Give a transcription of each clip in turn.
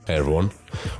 Hey everyone.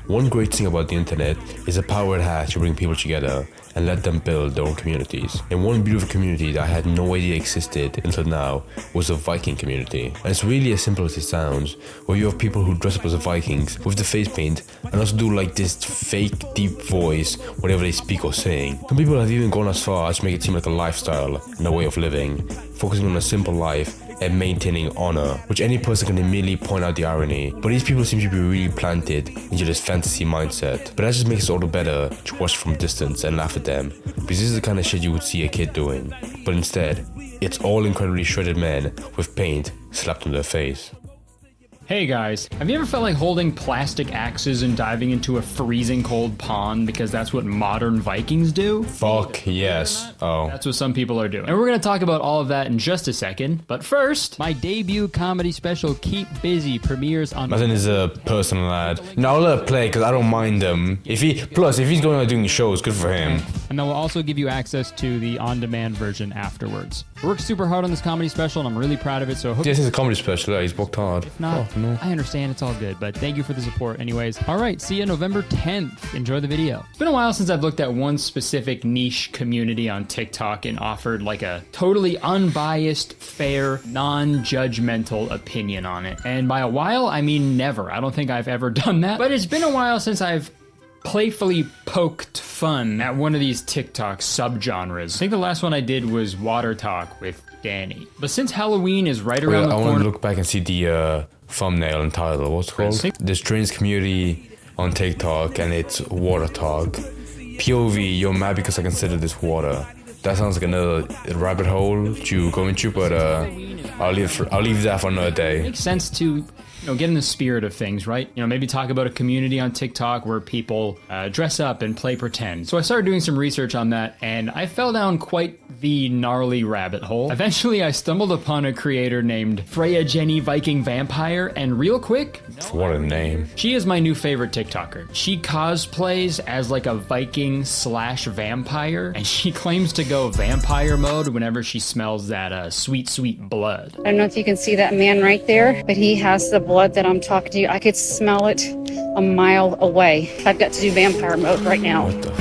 One great thing about the internet is the power it has to bring people together and let them build their own communities. And one beautiful community that I had no idea existed until now was the Viking community. And it's really as simple as it sounds, where you have people who dress up as the Vikings with the face paint and also do like this fake deep voice whenever they speak or sing. Some people have even gone as far as to make it seem like a lifestyle and a way of living, focusing on a simple life and maintaining honor, which any person can immediately point out the irony. But these people seem to be really planted into this fantasy mindset. But that just makes it all the better to watch from a distance and laugh at them, because this is the kind of shit you would see a kid doing. But instead, it's all incredibly shredded men with paint slapped on their face. Hey guys, have you ever felt like holding plastic axes and diving into a freezing cold pond because that's what modern Vikings do? Fuck yes. Oh. That's what some people are doing. And we're gonna talk about all of that in just a second, but first, my debut comedy special, Keep Busy, premieres on... Martin is a personal lad. No, I'll let it play because I don't mind him. If he's going out doing shows, good for him. And then we'll also give you access to the on-demand version afterwards. We worked super hard on this comedy special and I'm really proud of it, so I hope... Yes, it's a comedy special, he's worked hard. If not, no. I understand, it's all good, but thank you for the support anyways. Alright, see you November 10th. Enjoy the video. It's been a while since I've looked at one specific niche community on TikTok and offered like a totally unbiased, fair, non-judgmental opinion on it. And by a while, I mean never. I don't think I've ever done that, but it's been a while since I've playfully poked fun at one of these TikTok subgenres. I think the last one I did was Water Talk with Danny. But since Halloween is right around the corner... I want to look back and see the thumbnail and title. What's it called? This trans community on TikTok and it's Water Talk. POV, you're mad because I consider this water. That sounds like another rabbit hole to go into, but I'll leave that for another day. It makes sense to get in the spirit of things, right? Maybe talk about a community on TikTok where people dress up and play pretend. So I started doing some research on that, and I fell down quite the gnarly rabbit hole. Eventually, I stumbled upon a creator named Freya Jenny Viking Vampire, and real quick... What a name. She is my new favorite TikToker. She cosplays as like a Viking/vampire, and she claims to go vampire mode whenever she smells that sweet, sweet blood. I don't know if you can see that man right there, but he has the blood that I'm talking to you. I could smell it a mile away. I've got to do vampire mode right now. What the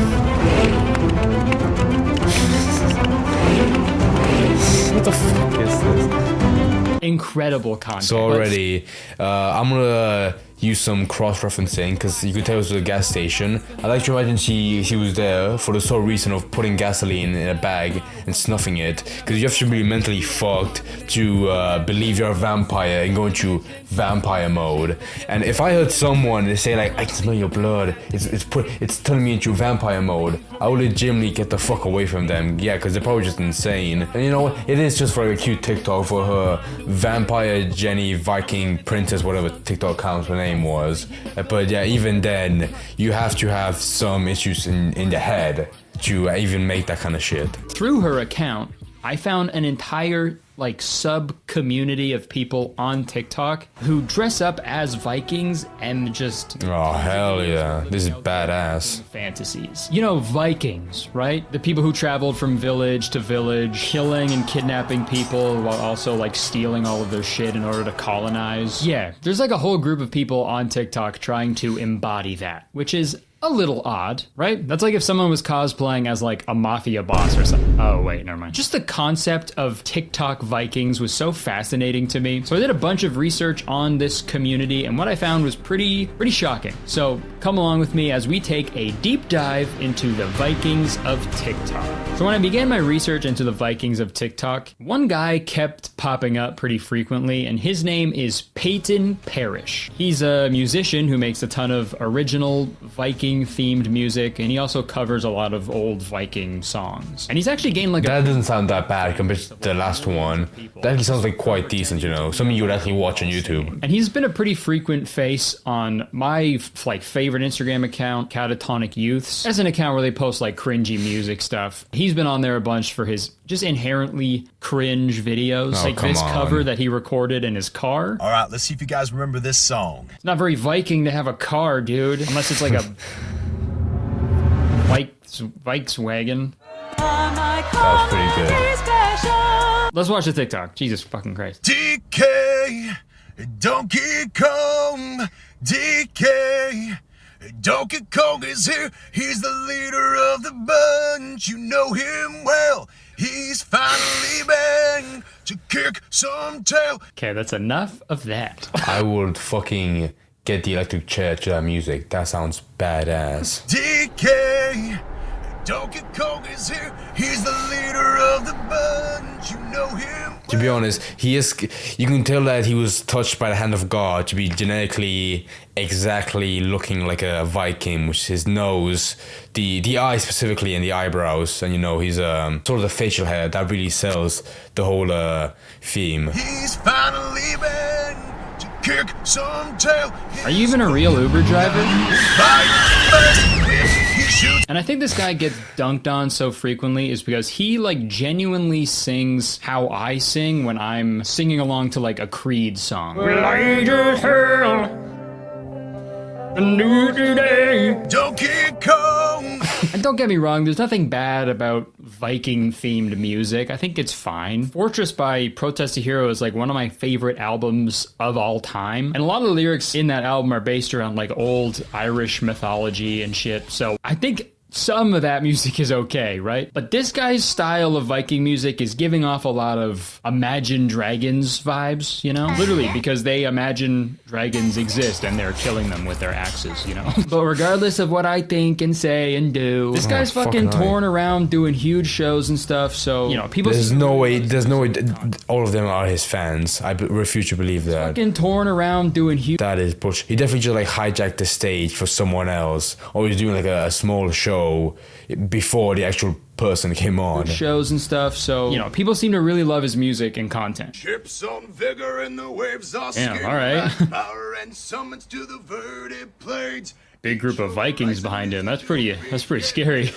What the fuck is this? Incredible content. So already, I'm gonna use some cross-referencing because you could tell it was a gas station. I like to imagine she was there for the sole reason of putting gasoline in a bag and snuffing it, because you have to be mentally fucked to believe you're a vampire and go into vampire mode. And if I heard someone say like, I can smell your blood, it's turning me into vampire mode, I would legitimately get the fuck away from them. Yeah, because they're probably just insane. And you know what, it is just for like a cute TikTok for her vampire Jenny Viking princess, whatever TikTok account her name was. But yeah, even then you have to have some issues in the head to even make that kind of shit. Through her account, I found an entire sub community of people on TikTok who dress up as Vikings and just... Oh hell yeah, this is badass. Fantasies. Vikings, right? The people who traveled from village to village, killing and kidnapping people while also stealing all of their shit in order to colonize. Yeah, there's a whole group of people on TikTok trying to embody that, which is a little odd, right? That's like if someone was cosplaying as a mafia boss or something. Oh wait, never mind. Just the concept of TikTok Vikings was so fascinating to me. So I did a bunch of research on this community, and what I found was pretty shocking. So come along with me as we take a deep dive into the Vikings of TikTok. So when I began my research into the Vikings of TikTok, one guy kept popping up pretty frequently, and his name is Peyton Parrish. He's a musician who makes a ton of original Viking themed music, and he also covers a lot of old Viking songs. And he's actually gained That doesn't sound that bad compared to the last one. That actually sounds quite decent, something you would actually watch on YouTube. And he's been a pretty frequent face on my favorite Instagram account, Catatonic Youths. That's an account where they post cringy music stuff. He's been on there a bunch for his just inherently cringe videos, this cover that he recorded in his car. All right, let's see if you guys remember this song. It's not very Viking to have a car, dude, unless it's a Volkswagen. That was pretty good. Let's watch the TikTok. Jesus fucking Christ. TK, Donkey Kong DK. Donkey Kong is here, he's the leader of the bunch. You know him well, he's finally back to kick some tail. Okay, that's enough of that. I would fucking get the electric chair to that music. That sounds badass. DK. Donkey Kong is here, he's the leader of the bunch. You know him To be honest, he is. You can tell that he was touched by the hand of God to be genetically exactly looking like a Viking, which is his nose, the eyes specifically, and the eyebrows, and he's sort of the facial hair that really sells the whole theme. He's finally back to kick some tail. Are you even a real Uber driver? He shoots. And I think this guy gets dunked on so frequently is because he like genuinely sings how I sing when I'm singing along to like a Creed song. Donkey Kong. And don't get me wrong, there's nothing bad about Viking-themed music. I think it's fine. Fortress by Protest to Hero is like one of my favorite albums of all time. And a lot of the lyrics in that album are based around like old Irish mythology and shit. So I think some of that music is okay, right? But this guy's style of Viking music is giving off a lot of Imagine Dragons vibes, Literally, because they imagine dragons exist and they're killing them with their axes, But regardless of what I think and say and do, this guy's fucking torn around doing huge shows and stuff, so, people... There's no way all of them are his fans. I refuse to believe that. Fucking torn around doing huge... That is bullshit. He definitely just like hijacked the stage for someone else, or he's doing like a small show before the actual person came on. Shows and stuff, so, people seem to really love his music and content. Chips on vigor and the waves are Damn, all right. Power and summons to the verdant plains. Big group of Vikings behind him. That's pretty scary.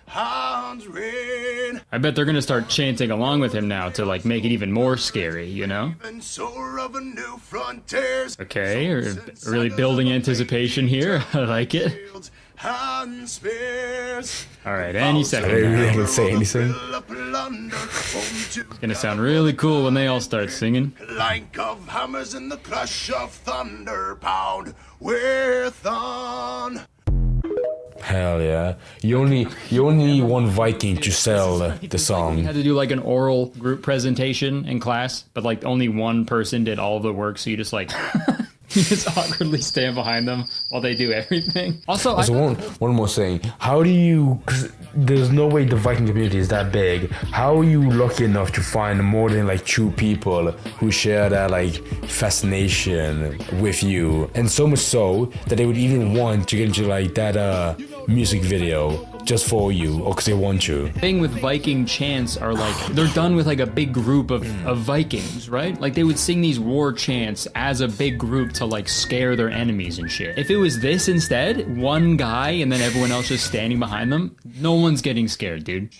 Hounds rain. I bet they're gonna start chanting along with him now to like make it even more scary, And soar of a new frontiers. Okay, you're really building anticipation here. I like it. And spears. Alright, any second. Are they really gonna say anything? It's gonna sound really cool when they all start singing. Clank of hammers and the crush of thunder pound with on. Hell yeah. You only need one Viking to sell the song. You had to do like an oral group presentation in class, but like only one person did all of the work, so you just like... You just awkwardly stand behind them while they do everything. Also, one more thing. How do you... Cause there's no way the Viking community is that big. How are you lucky enough to find more than like 2 people who share that like fascination with you? And so much so that they would even want to get into like that music video just for you, or because they want you. The thing with Viking chants are like, they're done with like a big group of Vikings, right? Like they would sing these war chants as a big group to like scare their enemies and shit. If it was this instead, one guy and then everyone else just standing behind them, no one's getting scared, dude.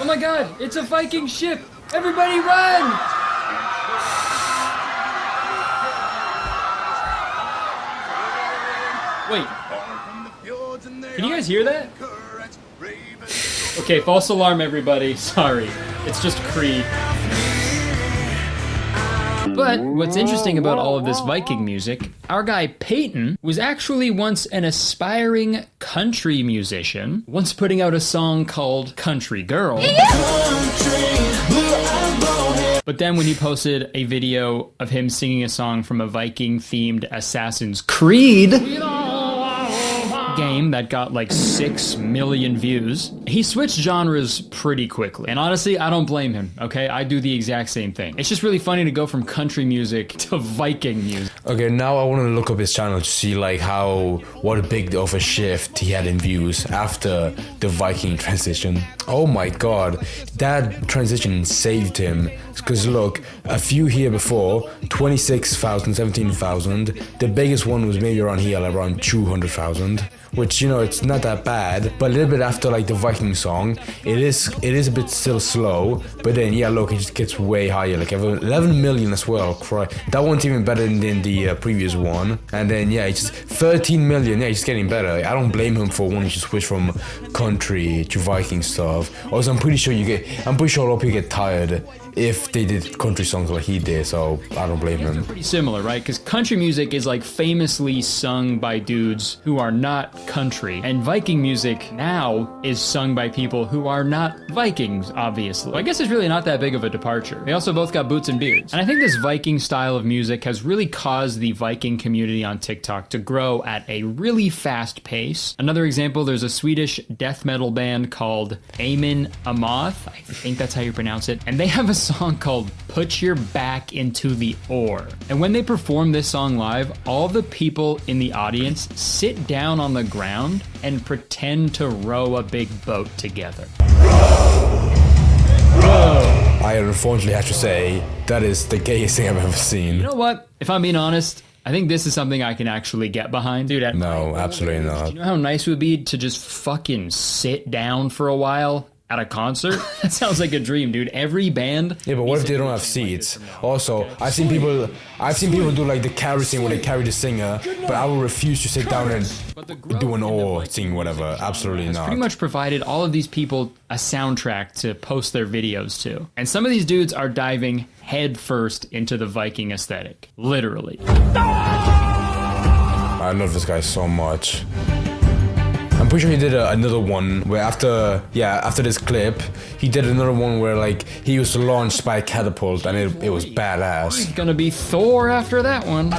Oh my god, it's a Viking ship! Everybody run! Wait. Can you guys hear that? Okay, false alarm everybody. Sorry. It's just Creed. But what's interesting about all of this Viking music, our guy Peyton was actually once an aspiring country musician, once putting out a song called Country Girl. But then when he posted a video of him singing a song from a Viking-themed Assassin's Creed game that got like 6 million views, he switched genres pretty quickly. And honestly, I don't blame him, okay? I do the exact same thing. It's just really funny to go from country music to Viking music. Okay, now I want to look up his channel to see like what a big of a shift he had in views after the Viking transition. Oh my god, that transition saved him. Because look, a few here before, 26,000, 17,000. The biggest one was maybe around here, around 200,000. Which, it's not that bad, but a little bit after like the Viking song, it is a bit still slow, but then yeah, look, it just gets way higher, like 11 million as well. That one's even better than the previous one, and then yeah, it's just 13 million. Yeah, it's getting better. I don't blame him for wanting to switch from country to Viking stuff. Also, I'm pretty sure a lot of people get tired if they did country songs like he did, so I don't blame him. Pretty similar, right? Because country music is like famously sung by dudes who are not country, and Viking music now is sung by people who are not Vikings, obviously. I guess it's really not that big of a departure. They also both got boots and beards. And I think this Viking style of music has really caused the Viking community on TikTok to grow at a really fast pace. Another example, there's a Swedish death metal band called Amon Amarth. I think that's how you pronounce it. And they have a song called Put Your Back Into the Oar. And when they perform this song live, all the people in the audience sit down on the ground and pretend to row a big boat together. I unfortunately have to say, that is the gayest thing I've ever seen. You know what? If I'm being honest, I think this is something I can actually get behind. Dude, No, absolutely not. you know how nice it would be to just fucking sit down for a while at a concert? That sounds like a dream, dude. Every band. Yeah, but what if they don't have seats? Also, I've seen people do like the carry thing when they carry the singer, but I will refuse to sit down and do an oar sing whatever. Absolutely not. Pretty much provided all of these people a soundtrack to post their videos to. And some of these dudes are diving headfirst into the Viking aesthetic. Literally. I love this guy so much. I'm pretty sure he did another one where after this clip, he did another one where like he was launched by a catapult and it was badass. He's gonna be Thor after that one.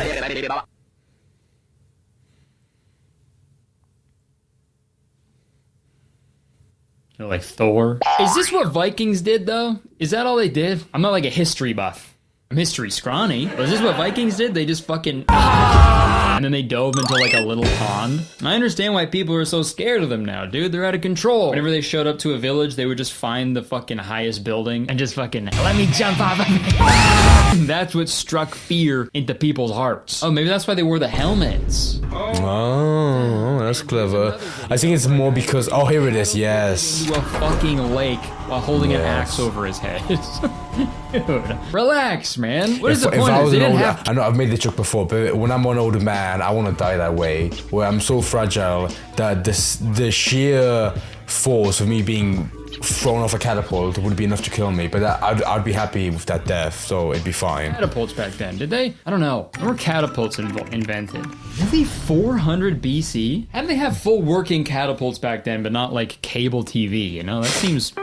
You know, like Thor. Is this what Vikings did though? Is that all they did? I'm not like a history buff. I'm history scrawny. But is this what Vikings did? They just fucking... And then they dove into like a little pond. And I understand why people are so scared of them now, dude. They're out of control. Whenever they showed up to a village, they would just find the fucking highest building and just fucking, let me jump off of it. That's what struck fear into people's hearts. Oh, maybe that's why they wore the helmets. Oh, that's clever. I think it's more because, oh, here it is, yes. Into a fucking lake while holding an axe over his head. Dude, relax, man. What is the point? I know I've made this joke before, but when I'm an older man, I want to die that way, where I'm so fragile that the sheer force of me being thrown off a catapult would be enough to kill me. But I'd be happy with that death, so it'd be fine. Catapults back then, did they? I don't know. When were catapults invented? Really, 400 BC? How did they have full working catapults back then, but not like cable TV? You know, that seems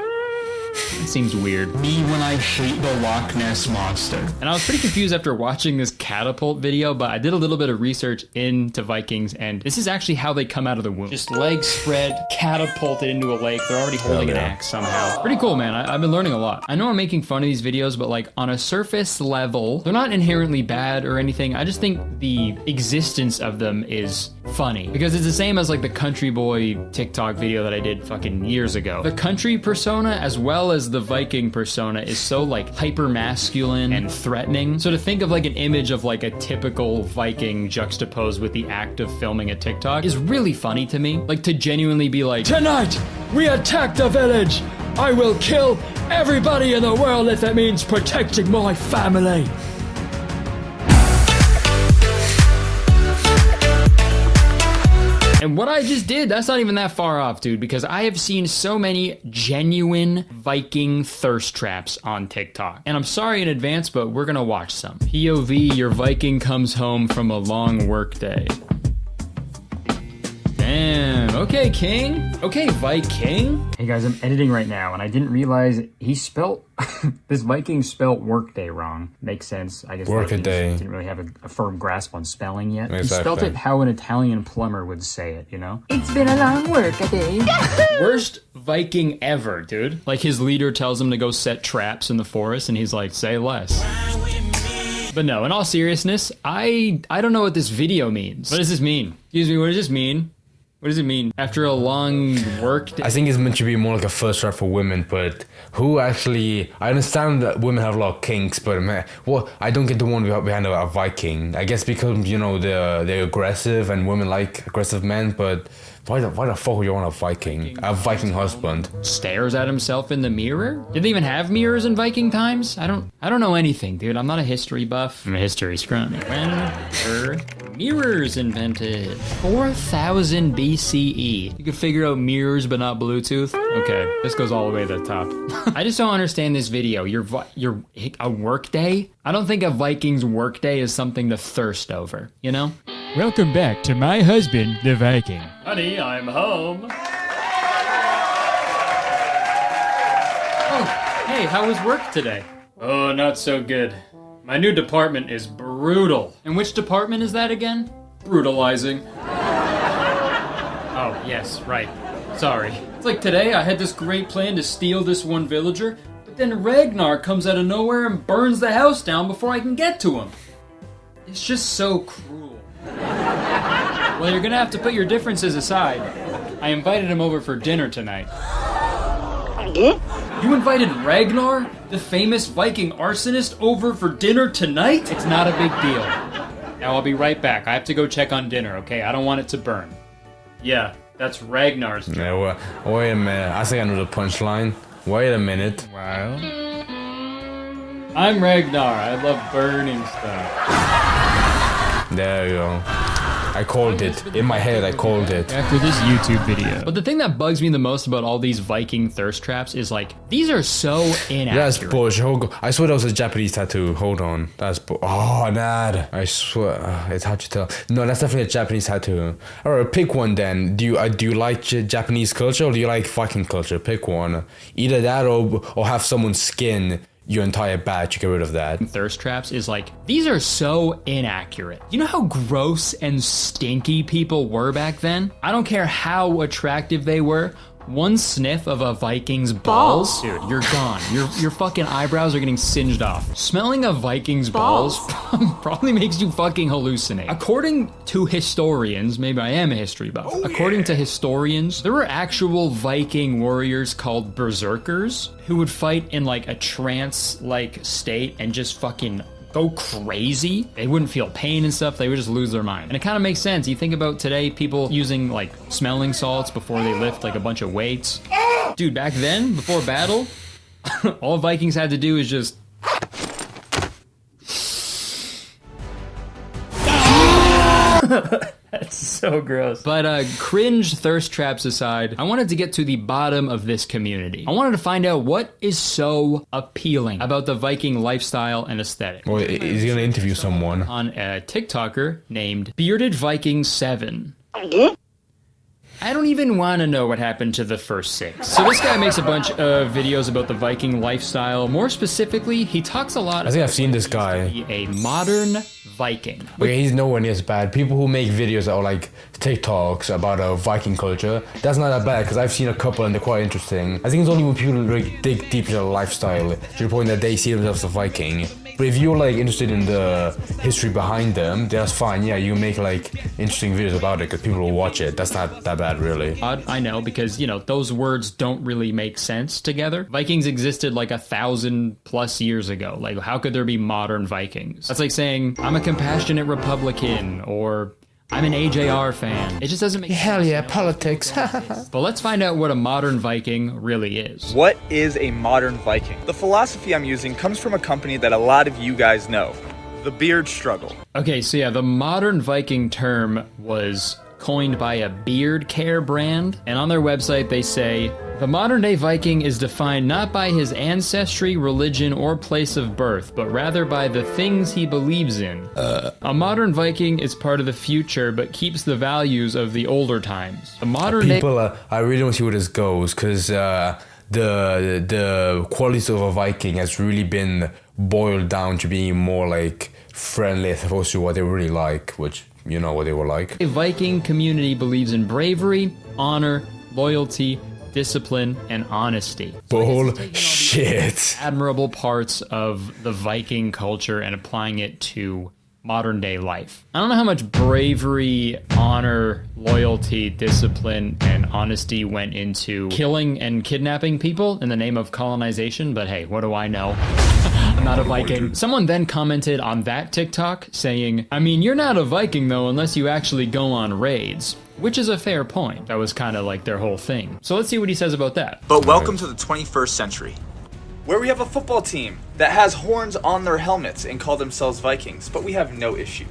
weird. Me when I hate the Loch Ness Monster. And I was pretty confused after watching this catapult video, but I did a little bit of research into Vikings, and this is actually how they come out of the womb. Just legs spread, catapulted into a lake. They're already holding an axe somehow. Pretty cool, man. I've been learning a lot. I know I'm making fun of these videos, but like on a surface level, they're not inherently bad or anything. I just think the existence of them is funny because it's the same as like the country boy TikTok video that I did fucking years ago. The country persona as well as the Viking persona is so like hyper masculine and threatening. So to think of like an image of like a typical Viking juxtaposed with the act of filming a TikTok is really funny to me. Like to genuinely be like, tonight we attack the village. I will kill everybody in the world if that means protecting my family. And what I just did, that's not even that far off, dude, because I have seen so many genuine Viking thirst traps on TikTok. And I'm sorry in advance, but we're gonna watch some. POV, your Viking comes home from a long work day. Damn, okay, King. Okay, Viking. Hey guys, I'm editing right now, and I didn't realize he spelt, this Viking spelt workday wrong. Makes sense, I guess. Workaday. Didn't really have a firm grasp on spelling yet. Exactly. He spelt it how an Italian plumber would say it, you know? It's been a long workaday. Worst Viking ever, dude. Like his leader tells him to go set traps in the forest, and he's like, say less. But no, in all seriousness, I don't know what this video means. What does this mean? Excuse me, what does this mean? What does it mean? After a long work day? I think it's meant to be more like a first trap for women, but who actually... I understand that women have a lot of kinks, but man, well, I don't get the one behind a Viking. I guess because, you know, they're aggressive and women like aggressive men, but why the fuck would you want a Viking? A Viking husband? Stares at himself in the mirror? Did they even have mirrors in Viking times? I don't know anything, dude. I'm not a history buff. I'm a history scrawny. When were Mirrors invented. 4000 BCE. You could figure out mirrors but not Bluetooth? Okay, this goes all the way to the top. I just don't understand this video. A work day? I don't think a Vikings work day is something to thirst over, you know? Welcome back to my husband, the Viking. Honey, I'm home. Oh, hey, how was work today? Oh, not so good. My new department is brutal. And which department is that again? Brutalizing. Oh, yes, right. Sorry. It's like today I had this great plan to steal this one villager, but then Ragnar comes out of nowhere and burns the house down before I can get to him. It's just so cruel. Well, you're gonna have to put your differences aside. I invited him over for dinner tonight. You invited Ragnar, the famous Viking arsonist, over for dinner tonight? It's not a big deal. Now I'll be right back. I have to go check on dinner, okay? I don't want it to burn. Yeah, that's Ragnar's job. Yeah, well, wait a minute. I think I know the punchline. Wait a minute. Wow. I'm Ragnar. I love burning stuff. There you go. I called it. In my head, I called it. After this YouTube video. But the thing that bugs me the most about all these Viking thirst traps is like, these are so inaccurate. That's bullshit. I swear that was a Japanese tattoo. Hold on. That's oh, Nad. I swear. It's hard to tell. No, that's definitely a Japanese tattoo. Alright, pick one then. Do you like Japanese culture or do you like Viking culture? Pick one. Either that or have someone's skin your entire batch, you get rid of that. Thirst traps is like, these are so inaccurate. You know how gross and stinky people were back then? I don't care how attractive they were. One sniff of a Viking's balls, dude, you're gone. Your fucking eyebrows are getting singed off. Smelling a Viking's balls probably makes you fucking hallucinate. According to historians, maybe I am a history buff. According to historians, there were actual Viking warriors called berserkers who would fight in like a trance-like state and just fucking go crazy. They wouldn't feel pain and stuff. They would just lose their mind. And it kind of makes sense. You think about today, people using like smelling salts before they lift like a bunch of weights. Dude, back then, before battle, all Vikings had to do is just... That's so gross. But cringe thirst traps aside, I wanted to get to the bottom of this community. I wanted to find out what is so appealing about the Viking lifestyle and aesthetic. Well, is he gonna interview someone? On a TikToker named Bearded Viking 7. I don't even want to know what happened to the first 6. So this guy makes a bunch of videos about the Viking lifestyle. More specifically, he talks a lot. I think I've seen this guy. Be a modern Viking. Okay, he's nowhere near as bad. People who make videos that are like TikToks about Viking culture, that's not that bad because I've seen a couple and they're quite interesting. I think it's only when people like dig deep into their lifestyle to the point that they see themselves as a Viking. But if you're like interested in the history behind them, that's fine. Yeah, you make like interesting videos about it because people will watch it. That's not that bad, really. I know, because, you know, those words don't really make sense together. Vikings existed like 1,000+ years ago. Like, how could there be modern Vikings? That's like saying, I'm a compassionate Republican, or I'm an AJR fan. It just doesn't make sense. Hell yeah, politics. But let's find out what a modern Viking really is. What is a modern Viking? The philosophy I'm using comes from a company that a lot of you guys know, the Beard Struggle. Okay, so yeah, the modern Viking term was coined by a beard care brand, and on their website they say, the modern day Viking is defined not by his ancestry, religion, or place of birth, but rather by the things he believes in. A modern Viking is part of the future, but keeps the values of the older times. The modern people, I really don't see where this goes, because the qualities of a Viking has really been boiled down to being more like friendly as opposed to what they really like, which you know what they were like. A Viking community believes in bravery, honor, loyalty, discipline, and honesty. Bullshit. Admirable parts of the Viking culture and applying it to modern day life. I don't know how much bravery, honor, loyalty, discipline, and honesty went into killing and kidnapping people in the name of colonization, but hey, what do I know? I'm not a Viking. Someone then commented on that TikTok saying, I mean, you're not a Viking though unless you actually go on raids. Which is a fair point. That was kind of like their whole thing. So let's see what he says about that. But welcome to the 21st century, where we have a football team that has horns on their helmets and call themselves Vikings, but we have no issue.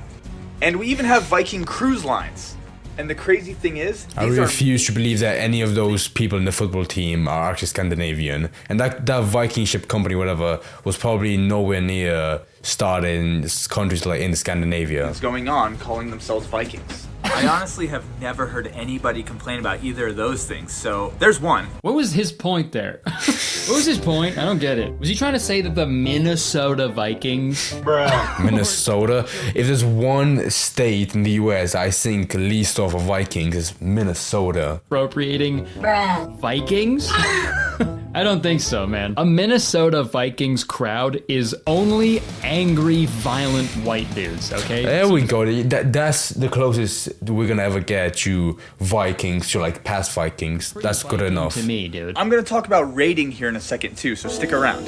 And we even have Viking cruise lines. And the crazy thing is, I refuse to believe that any of those people in the football team are actually Scandinavian. And that Viking ship company, whatever, was probably nowhere near started in countries like in Scandinavia. It's going on calling themselves Vikings. I honestly have never heard anybody complain about either of those things, so there's one. What was his point there? What was his point? I don't get it. Was he trying to say that the Minnesota Vikings? Minnesota? If there's one state in the US I think least of Vikings, it's Minnesota. Appropriating Vikings? I don't think so, man. A Minnesota Vikings crowd is only angry, violent white dudes, okay? There we go. That's the closest we're gonna ever get to Vikings, to like past Vikings. That's good enough. To me, dude. I'm gonna talk about raiding here in a second too, so stick around.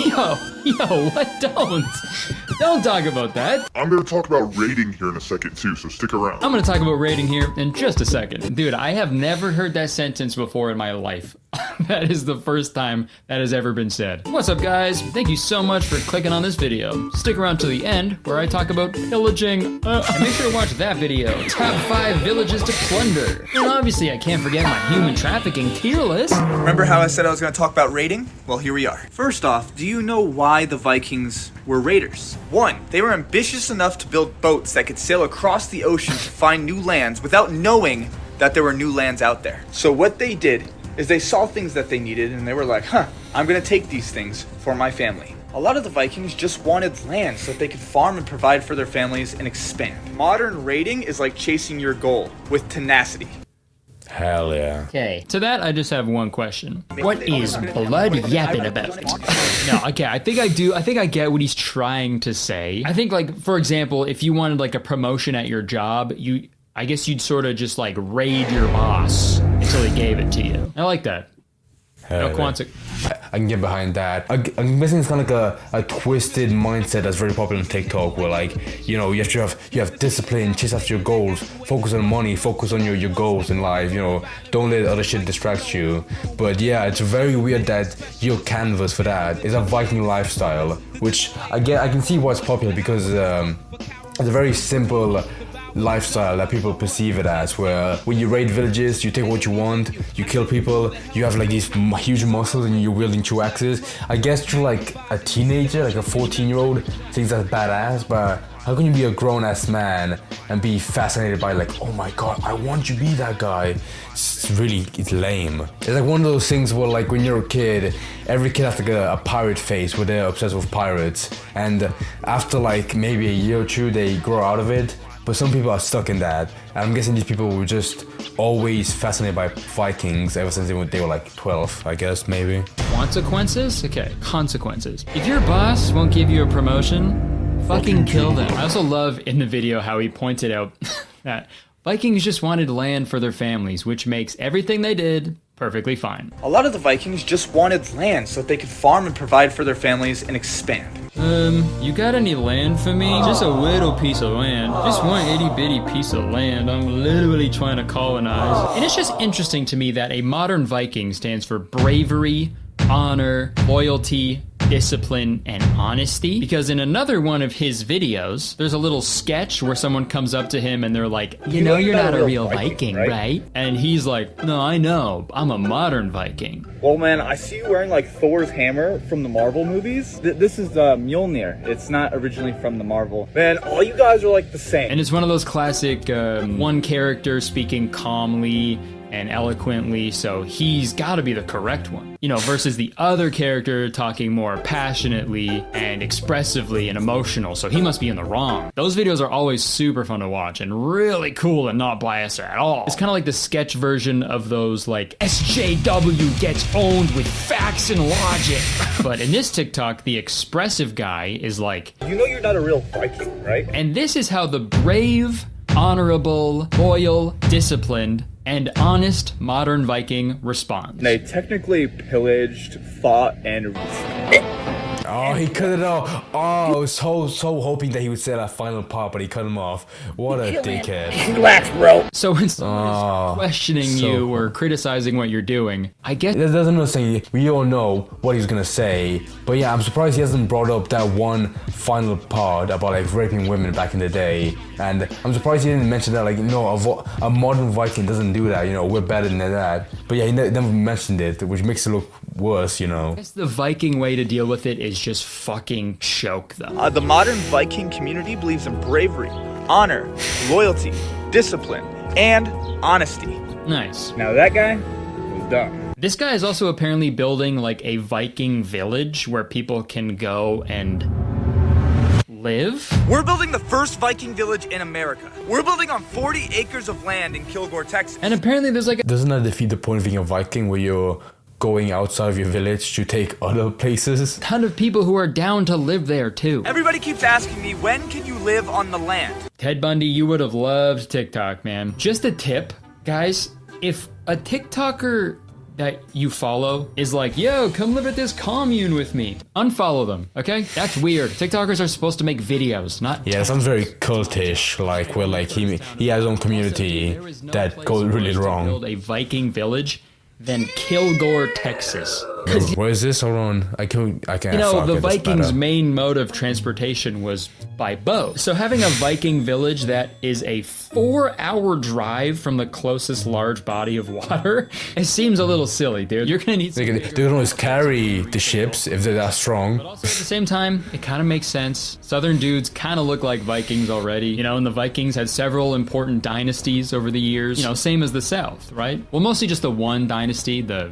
Yo, what? Don't talk about that. I'm gonna talk about raiding here in a second too, so stick around. I'm gonna talk about raiding here in just a second. Dude, I have never heard that sentence before in my life. That is the first time that has ever been said. What's up, guys? Thank you so much for clicking on this video. Stick around to the end where I talk about pillaging. And make sure to watch that video, Top 5 Villages to Plunder. And obviously, I can't forget my human trafficking tier list. Remember how I said I was gonna talk about raiding? Well, here we are. First off, do you know why the Vikings were raiders? 1, they were ambitious enough to build boats that could sail across the ocean to find new lands without knowing that there were new lands out there. So what they did is they saw things that they needed and they were like, I'm gonna take these things for my family. A lot of the Vikings just wanted land so that they could farm and provide for their families and expand. Modern raiding is like chasing your goal with tenacity. Hell yeah. Okay. To that, I just have one question. What is blood yapping about? No, okay, I think I get what he's trying to say. I think, like, for example, if you wanted, like, a promotion at your job, I guess you'd sort of just, like, raid your boss until he gave it to you. I like that. No Quantic. I can get behind that. I'm guessing it's kind of like a twisted mindset that's very popular on TikTok, where, like, you know, you have discipline, chase after your goals, focus on money, focus on your goals in life, you know, don't let other shit distract you. But yeah, it's very weird that your canvas for that is a Viking lifestyle, which I can see why it's popular, because it's a very simple lifestyle that people perceive it as, where when you raid villages, you take what you want, you kill people, you have like these huge muscles and you're wielding 2 axes. I guess to like a teenager, like a 14-year-old, thinks that's badass, but how can you be a grown-ass man and be fascinated by, like, oh my god, I want you to be that guy? It's lame. It's like one of those things where, like, when you're a kid, every kid has like a pirate face where they're obsessed with pirates, and after like maybe a year or 2 they grow out of it. But some people are stuck in that. And I'm guessing these people were just always fascinated by Vikings ever since they were like 12, I guess, maybe. Consequences? Okay, consequences. If your boss won't give you a promotion, fucking kill them. I also love in the video how he pointed out that Vikings just wanted land for their families, which makes everything they did perfectly fine. A lot of the Vikings just wanted land so that they could farm and provide for their families and expand. You got any land for me? Just a little piece of land. Just one itty-bitty piece of land. I'm literally trying to colonize. And it's just interesting to me that a modern Viking stands for bravery, honor, loyalty, discipline, and honesty. Because in another one of his videos, there's a little sketch where someone comes up to him and they're like, you know you're not a real Viking, right? And he's like, no, I know, I'm a modern Viking. Well, man, I see you wearing like Thor's hammer from the Marvel movies. This is Mjolnir. It's not originally from the Marvel. Man, all you guys are like the same. And it's one of those classic one character speaking calmly and eloquently, so he's got to be the correct one, you know, versus the other character talking more passionately and expressively and emotional, so he must be in the wrong. Those videos are always super fun to watch and really cool and not biased at all. It's kind of like the sketch version of those, like, SJW gets owned with facts and logic. But in this TikTok, the expressive guy is like, you know you're not a real Viking, right? And this is how the brave, honorable, loyal, disciplined, and honest modern Viking responds. They technically pillaged, fought, and... Oh, he cut it off. Oh, I was so hoping that he would say that final part, but he cut him off. What a dickhead. Relax, bro. So when someone is questioning so you cool. or criticizing what you're doing, I guess That doesn't know saying we all know what he's gonna say, but yeah, I'm surprised he hasn't brought up that one final part about like raping women back in the day, and I'm surprised he didn't mention that, like, no, a modern Viking doesn't do that, you know, we're better than that. But yeah, he never mentioned it, which makes it look worse, you know. the Viking way to deal with it is just fucking choke them. The modern Viking community believes in bravery, honor, loyalty, discipline, and honesty. Nice. Now that guy was dumb. This guy is also apparently building like a Viking village where people can go and live. We're building the first Viking village in America. We're building on 40 acres of land in Kilgore, Texas. And apparently there's like Doesn't that defeat the point of being a Viking, where you're going outside of your village to take other places? ton of people who are down to live there too. Everybody keeps asking me, when can you live on the land? Ted Bundy, you would have loved TikTok, man. Just a tip, guys, if a TikToker that you follow is like, yo, come live at this commune with me, unfollow them, okay? That's weird. TikTokers are supposed to make videos, not Yeah, it sounds very cultish, like where like he has his own community that goes really wrong. build a Viking village than Kilgore, Texas. Where is this? Hold on, I can't. You know, fuck the it, that's Vikings' better. main mode of transportation was by boat. So having a Viking village that is a 4-hour drive from the closest large body of water, it seems a little silly, dude. You're gonna need some They can always carry the ships if they're that strong. Also, at the same time, it kind of makes sense. Southern dudes kind of look like Vikings already, you know, and the Vikings had several important dynasties over the years, you know, same as the South, right? Well, mostly just the one dynasty, the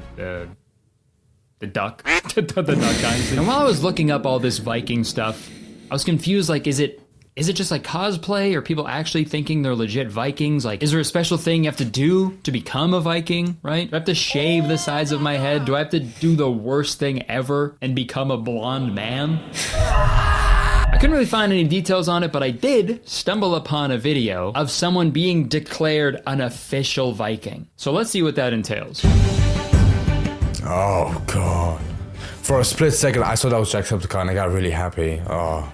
duck, the duck dynasty. And while I was looking up all this Viking stuff, I was confused, like, is it just like cosplay? Are people actually thinking they're legit Vikings? Like, is there a special thing you have to do to become a Viking, right? Do I have to shave the sides of my head? Do I have to do the worst thing ever and become a blonde man? I couldn't really find any details on it, but I did stumble upon a video of someone being declared an official Viking. So let's see what that entails. Oh god! For a split second, I saw that was Jacksepticeye, and I got really happy. Oh.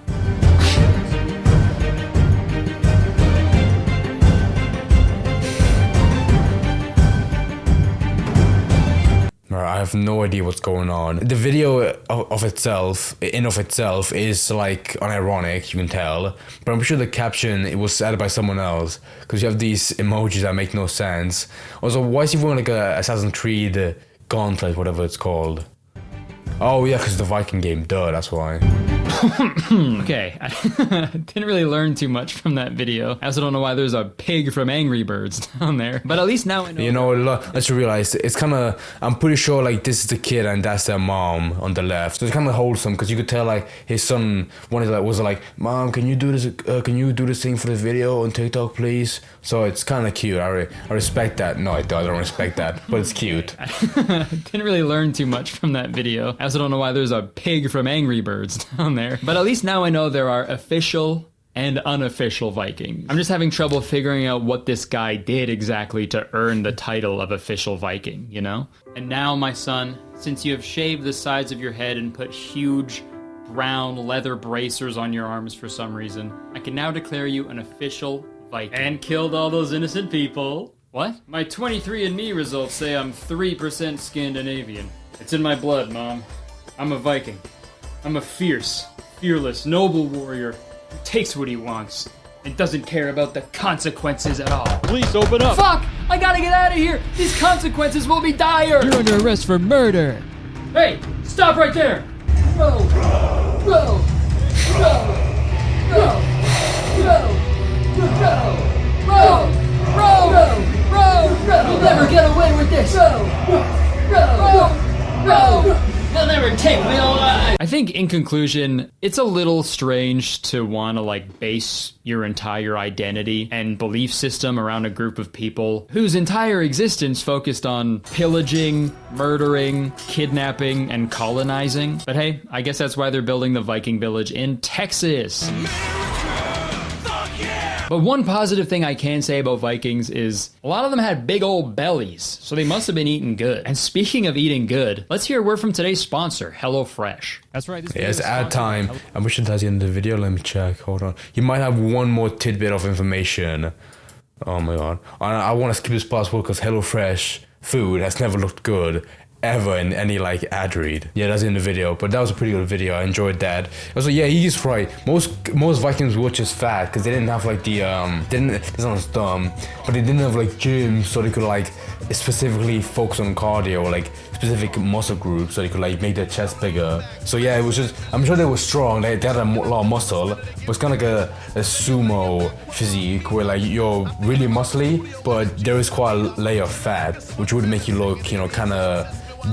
I have no idea what's going on. The video of itself is like unironic, you can tell, but I'm sure the caption, it was added by someone else, because you have these emojis that make no sense. Also, why is he wearing like a Assassin's Creed gauntlet, whatever it's called? Oh yeah, because the Viking game, duh, that's why. Okay, I didn't really learn too much from that video. I also don't know why there's a pig from Angry Birds down there. But at least now I know. You know, let's realize, it's kind of, I'm pretty sure like this is the kid and that's their mom on the left. So it's kind of wholesome, because you could tell like his son was like, Mom, can you do this thing for this video on TikTok, please? So it's kind of cute. I respect that. No, I don't respect that, but it's cute. Didn't really learn too much from that video. I also don't know why there's a pig from Angry Birds down there. But at least now I know there are official and unofficial Vikings. I'm just having trouble figuring out what this guy did exactly to earn the title of official Viking, you know? And now, my son, since you have shaved the sides of your head and put huge brown leather bracers on your arms for some reason, I can now declare you an official Viking. And killed all those innocent people. What? My 23andMe results say I'm 3% Scandinavian. It's in my blood, Mom. I'm a Viking. I'm a fierce, fearless, noble warrior who takes what he wants and doesn't care about the consequences at all. Police, open up! Fuck! I gotta get out of here! These consequences will be dire! You're under arrest for murder! Hey! Stop right there! Row! Row! Row! Row! Row! Row! Row! Row! You'll never get away with this! Row! They'll never take me alive! I think, in conclusion, it's a little strange to want to, like, base your entire identity and belief system around a group of people whose entire existence focused on pillaging, murdering, kidnapping, and colonizing. But hey, I guess that's why they're building the Viking village in Texas. America, fuck yeah! But one positive thing I can say about Vikings is a lot of them had big old bellies, so they must have been eating good. And speaking of eating good, let's hear a word from today's sponsor, HelloFresh. That's right. This Yeah, video it's is ad sponsored by time. I wish it has the end of the video. Let me check. Hold on. You might have one more tidbit of information. Oh my god. I want to skip this password because HelloFresh food has never looked good ever in any like ad read. Yeah, that's in the video, but that was a pretty good video. I enjoyed that. Also, yeah, he's right. Most Vikings were just fat because they didn't have like the this sounds dumb, but they didn't have like gyms, so they could like specifically focus on cardio or like specific muscle groups, so they could like make their chest bigger. So yeah, it was just, I'm sure they were strong. They had a lot of muscle, but it's kind of like a sumo physique where like you're really muscly, but there is quite a layer of fat, which would make you look, you know, kind of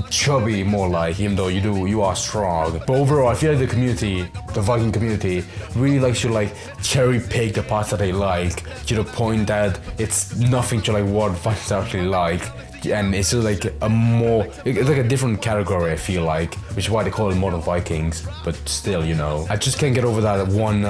chubby more like, even though you are strong. But overall, I feel like the Viking community really likes to like cherry pick the parts that they like to the point that it's nothing to like what Vikings actually like. And it's just like it's like a different category, I feel like, which is why they call it modern Vikings. But still, you know, I just can't get over that one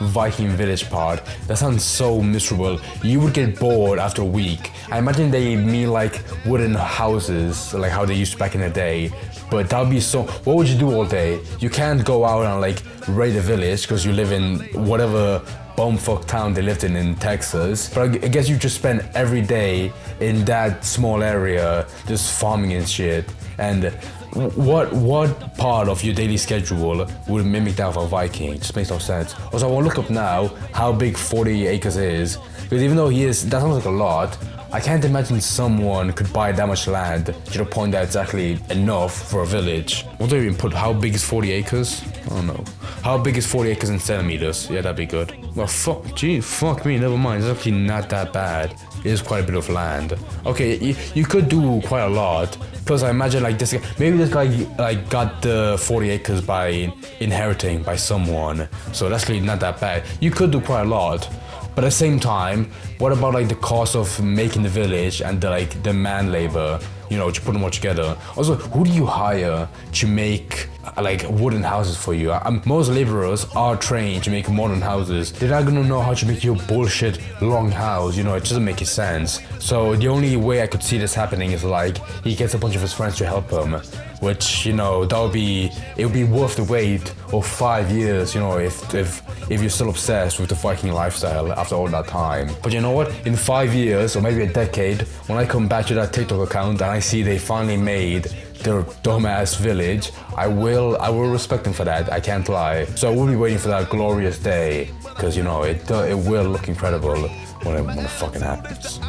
Viking village part. That sounds so miserable. You would get bored after a week. I imagine they mean like wooden houses, like how they used to back in the day. But that would be so, what would you do all day? You can't go out and like raid a village because you live in whatever bumfuck town they lived in Texas. But I guess you just spend every day in that small area just farming and shit. And what part of your daily schedule would mimic that of a Viking? It just makes no sense. Also, I want to look up now how big 40 acres is, because even though that sounds like a lot, I can't imagine someone could buy that much land to the point that it's actually enough for a village. What do I even put? How big is 40 acres? I don't know. How big is 40 acres in centimeters? Yeah, that'd be good. Well, fuck me, never mind. It's actually not that bad. It is quite a bit of land. Okay, you could do quite a lot. Plus, I imagine like this guy, maybe this guy like got the 40 acres by inheriting by someone. So that's actually not that bad. You could do quite a lot. But at the same time, what about like the cost of making the village and the man labor, you know, to put them all together? Also, who do you hire to make like wooden houses for you? Most laborers are trained to make modern houses. They're not gonna know how to make your bullshit long house, you know, it doesn't make sense. So the only way I could see this happening is like he gets a bunch of his friends to help him, which, you know, it would be worth the wait of 5 years, you know, if you're still obsessed with the Viking lifestyle after all that time. But you know what? In 5 years or maybe a decade, when I come back to that TikTok account and I see they finally made their dumbass village, I will respect them for that. I can't lie. So I will be waiting for that glorious day, because you know it will look incredible when it fucking happens.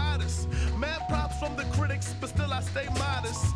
Mad props from the critics, but still I stay modest.